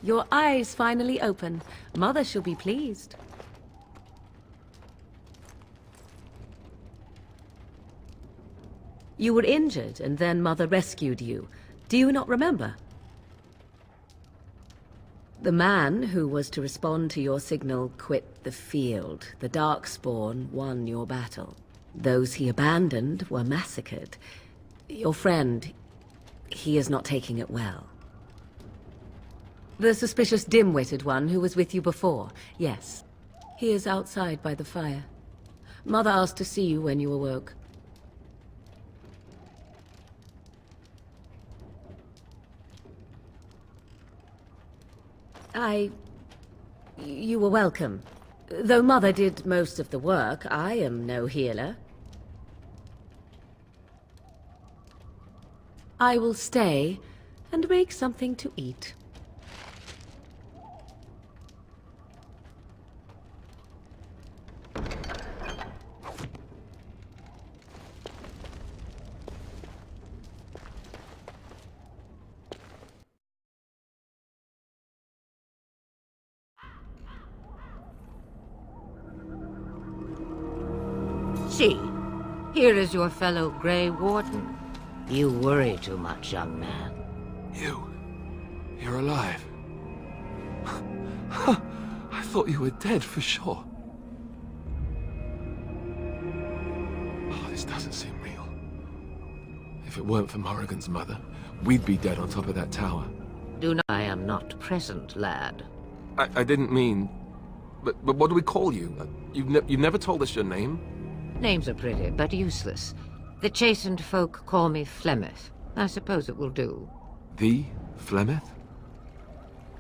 Your eyes finally open. Mother shall be pleased. You were injured, and then Mother rescued you. Do you not remember? The man who was to respond to your signal quit the field. The Darkspawn won your battle. Those he abandoned were massacred. Your friend, he is not taking it well. The suspicious dim-witted one who was with you before, yes. He is outside by the fire. Mother asked to see you when you awoke. You were welcome. Though Mother did most of the work, I am no healer. I will stay and make something to eat. See, here is your fellow Grey Warden. You worry too much, young man. You're alive. I thought you were dead for sure. Oh, this doesn't seem real. If it weren't for Morrigan's mother, we'd be dead on top of that tower. Do not. I am not present, lad. I didn't mean... But what do we call you? You've never told us your name? Names are pretty, but useless. The chastened folk call me Flemeth. I suppose it will do. The Flemeth?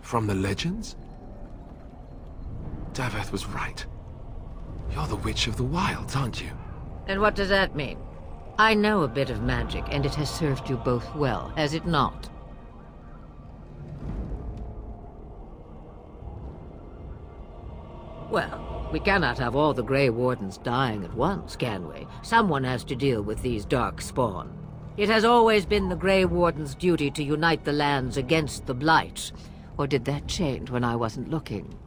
From the legends? Daveth was right. You're the Witch of the Wilds, aren't you? And what does that mean? I know a bit of magic, and it has served you both well, has it not? Well, we cannot have all the Grey Wardens dying at once, can we? Someone has to deal with these Darkspawn. It has always been the Grey Warden's duty to unite the lands against the Blight. Or did that change when I wasn't looking?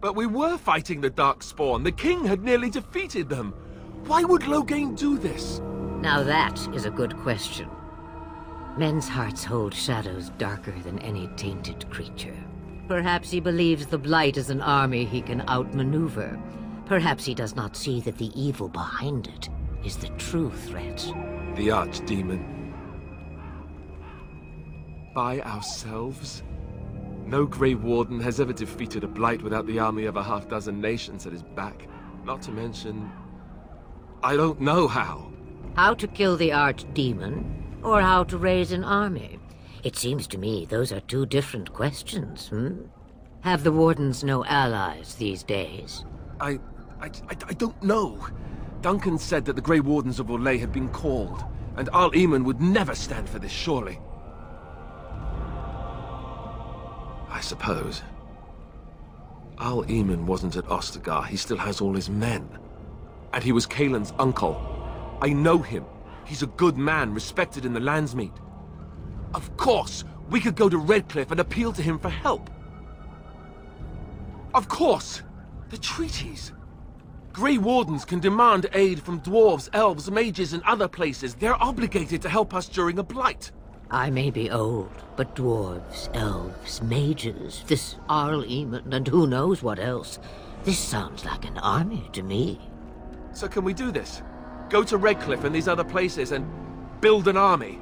But we were fighting the Darkspawn. The king had nearly defeated them. Why would Loghain do this? Now that is a good question. Men's hearts hold shadows darker than any tainted creature. Perhaps he believes the Blight is an army he can outmaneuver. Perhaps he does not see that the evil behind it is the true threat. The Archdemon. By ourselves? No Grey Warden has ever defeated a Blight without the army of a half-dozen nations at his back. Not to mention... I don't know how. How to kill the Archdemon, or how to raise an army? It seems to me those are two different questions, Have the Wardens no allies these days? I don't know. Duncan said that the Grey Wardens of Orlais had been called, and Arl Eamon would never stand for this, surely. I suppose. Arl Eamon wasn't at Ostagar. He still has all his men. And he was Kaelin's uncle. I know him. He's a good man, respected in the Landsmeet. Of course, we could go to Redcliffe and appeal to him for help. Of course! The treaties! Grey Wardens can demand aid from dwarves, elves, mages, and other places. They're obligated to help us during a blight. I may be old, but dwarves, elves, mages, this Arl Eamon, and who knows what else. This sounds like an army to me. So can we do this? Go to Redcliffe and these other places and build an army?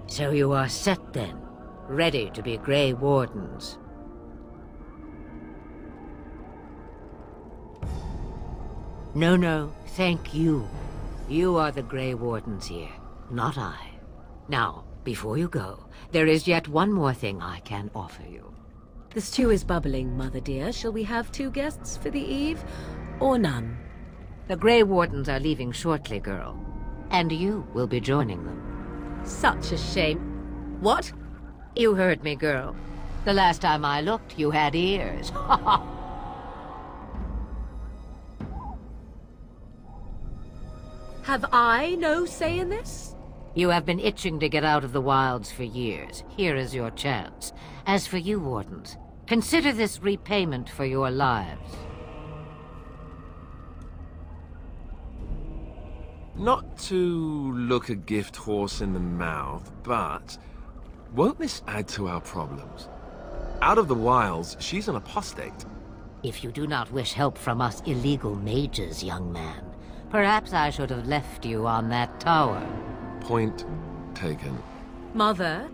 So you are set then, ready to be Grey Wardens. No, thank you. You are the Grey Wardens here, not I. Now, before you go, there is yet one more thing I can offer you. The stew is bubbling, Mother dear. Shall we have 2 guests for the eve, or none? The Grey Wardens are leaving shortly, girl. And you will be joining them. Such a shame. What? You heard me, girl. The last time I looked, you had ears. Have I no say in this? You have been itching to get out of the wilds for years. Here is your chance. As for you, Wardens, consider this repayment for your lives. Not to look a gift horse in the mouth, but won't this add to our problems? Out of the wilds, she's an apostate. If you do not wish help from us illegal mages, young man, perhaps I should have left you on that tower. Point taken. Mother,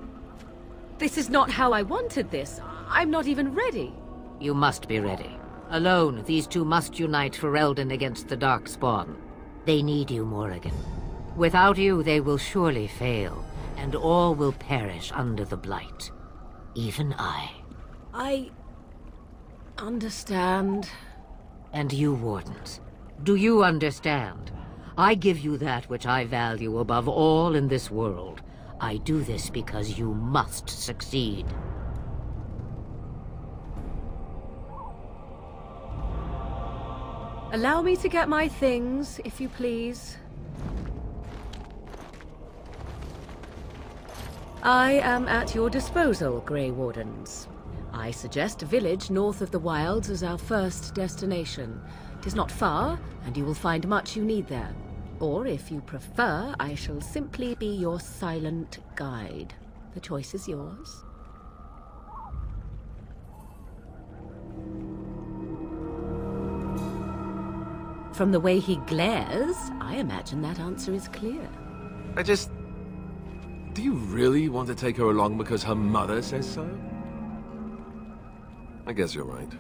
this is not how I wanted this. I'm not even ready. You must be ready. Alone, these two must unite for Eldon against the Darkspawn. They need you, Morrigan. Without you, they will surely fail, and all will perish under the Blight. Even I. I understand. And you, Wardens, do you understand? I give you that which I value above all in this world. I do this because you must succeed. Allow me to get my things, if you please. I am at your disposal, Grey Wardens. I suggest a village north of the wilds as our first destination. It is not far, and you will find much you need there. Or, if you prefer, I shall simply be your silent guide. The choice is yours. From the way he glares, I imagine that answer is clear. Do you really want to take her along because her mother says so? I guess you're right.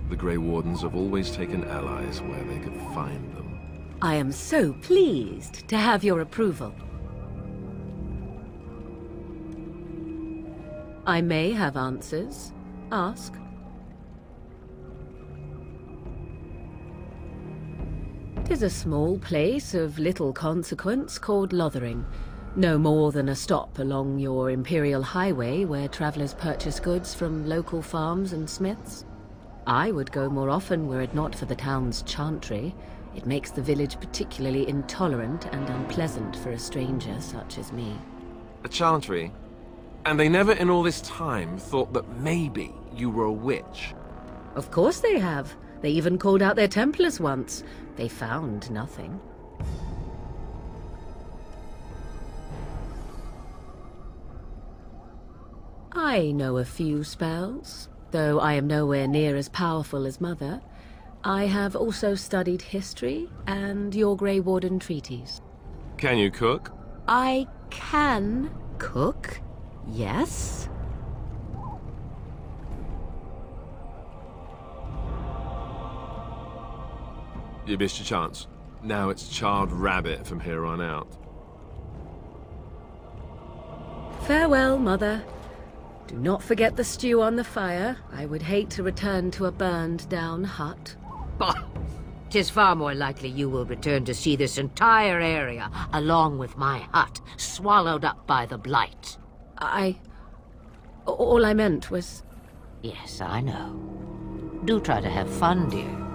The Grey Wardens have always taken allies where they could find them. I am so pleased to have your approval. I may have answers. Ask. Tis a small place of little consequence called Lothering. No more than a stop along your Imperial Highway where travelers purchase goods from local farms and smiths. I would go more often were it not for the town's chantry. It makes the village particularly intolerant and unpleasant for a stranger such as me. A chantry? And they never in all this time thought that maybe you were a witch? Of course they have. They even called out their Templars once. They found nothing. I know a few spells, though I am nowhere near as powerful as Mother. I have also studied history and your Grey Warden treaties. Can you cook? I can cook, yes. You missed your chance. Now it's charred rabbit from here on out. Farewell, Mother. Do not forget the stew on the fire. I would hate to return to a burned-down hut. Bah! 'Tis far more likely you will return to see this entire area, along with my hut, swallowed up by the Blight. All I meant was... Yes, I know. Do try to have fun, dear.